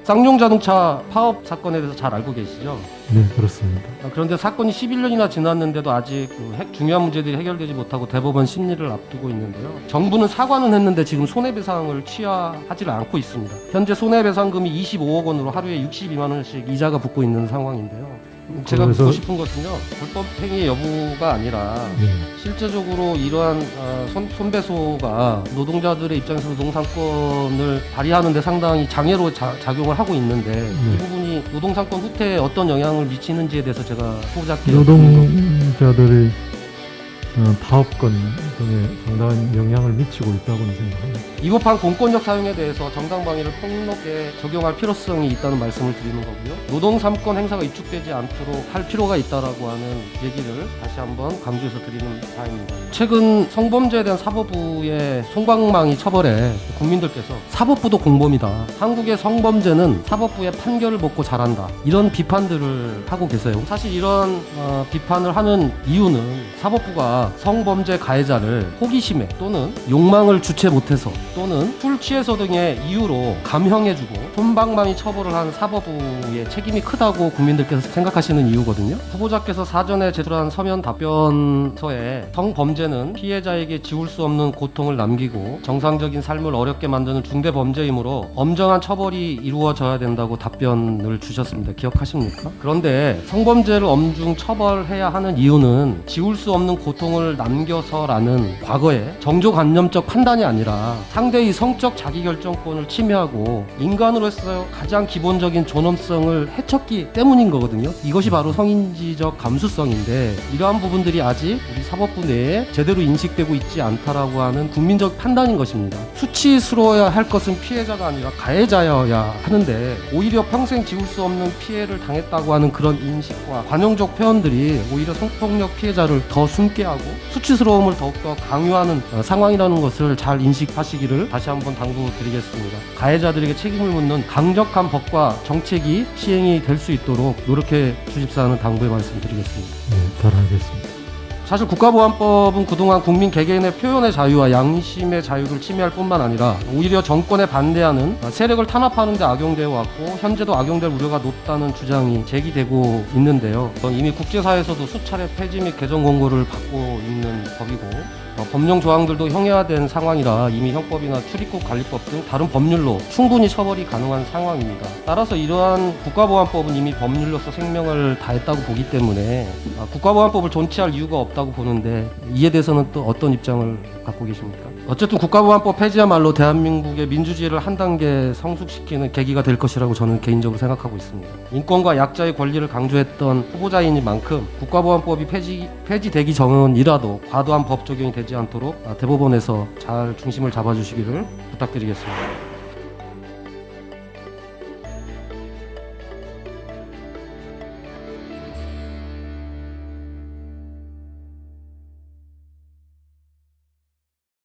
쌍용자동차 파업 사건에 대해서 잘 알고 계시죠? 네, 그렇습니다. 그런데 사건이 11년이나 지났는데도 아직 중요한 문제들이 해결되지 못하고 대법원 심리를 앞두고 있는데요. 정부는 사과는 했는데 지금 손해배상을 취하하지 않고 있습니다. 현재 손해배상금이 25억 원으로 하루에 62만 원씩 이자가 붙고 있는 상황인데요. 제가 묻고 싶은 것은요, 불법 행위 여부가 아니라 네. 실제적으로 이러한 손배소가 노동자들의 입장에서 노동상권을 발휘하는 데 상당히 장애로 작용을 하고 있는데 이 부분이 노동상권 후퇴에 어떤 영향을 미치는지에 대해서 제가 후보자께 노동자들의 파업권 등에 상당한 영향을 미치고 있다고는 생각합니다. 위법한 공권력 사용에 대해서 정당방위를 폭넓게 적용할 필요성이 있다는 말씀을 드리는 거고요. 노동3권 행사가 위축되지 않도록 할 필요가 있다라고 하는 얘기를 다시 한번 강조해서 드리는 바입니다. 최근 성범죄에 대한 사법부의 송방망이 처벌에 국민들께서 사법부도 공범이다. 한국의 성범죄는 사법부의 판결을 먹고 자란다. 이런 비판들을 하고 계세요. 사실 이런 비판을 하는 이유는 사법부가 성범죄 가해자를 호기심에 또는 욕망을 주체 못해서 또는 술 취해서 등의 이유로 감형해주고 손방망이 처벌을 한 사법부의 책임이 크다고 국민들께서 생각하시는 이유거든요. 후보자께서 사전에 제출한 서면 답변서에 성범죄는 피해자에게 지울 수 없는 고통을 남기고 정상적인 삶을 어렵게 만드는 중대범죄이므로 엄정한 처벌이 이루어져야 된다고 답변을 주셨습니다. 기억하십니까? 그런데 성범죄를 엄중 처벌해야 하는 이유는 지울 수 없는 고통을 남겨서라는 과거의 정조관념적 판단이 아니라 상대의 성적 자기결정권을 침해하고 인간으로서 가장 기본적인 존엄성을 해쳤기 때문인 거거든요. 이것이 바로 성인지적 감수성인데 이러한 부분들이 아직 우리 사법부 내에 제대로 인식되고 있지 않다라고 하는 국민적 판단인 것입니다. 수치스러워야 할 것은 피해자가 아니라 가해자여야 하는데 오히려 평생 지울 수 없는 피해를 당했다고 하는 그런 인식과 관용적 표현들이 오히려 성폭력 피해자를 더 숨게 하고 수치스러움을 더욱더 강요하는 상황이라는 것을 잘 인식하시기를 다시 한번 당부드리겠습니다. 가해자들에게 책임을 묻는 강력한 법과 정책이 시행이 될 수 있도록 노력해 주십사는 당부의 말씀드리겠습니다. 네, 따라하겠습니다. 사실 국가보안법은 그동안 국민 개개인의 표현의 자유와 양심의 자유를 침해할 뿐만 아니라 오히려 정권에 반대하는 세력을 탄압하는 데 악용되어 왔고 현재도 악용될 우려가 높다는 주장이 제기되고 있는데요. 이미 국제사회에서도 수차례 폐지 및 개정 권고를 받고 있는 법이고 법령 조항들도 형해화된 상황이라 이미 형법이나 출입국 관리법 등 다른 법률로 충분히 처벌이 가능한 상황입니다. 따라서 이러한 국가보안법은 이미 법률로서 생명을 다했다고 보기 때문에 국가보안법을 존치할 이유가 없다고 보는데 이에 대해서는 또 어떤 입장을 갖고 계십니까? 어쨌든 국가보안법 폐지야말로 대한민국의 민주주의를 한 단계 성숙시키는 계기가 될 것이라고 저는 개인적으로 생각하고 있습니다. 인권과 약자의 권리를 강조했던 후보자이니만큼 국가보안법이 폐지되기 전이라도 과도한 법 적용이 되지 않도록 대법원에서 잘 중심을 잡아주시기를 부탁드리겠습니다.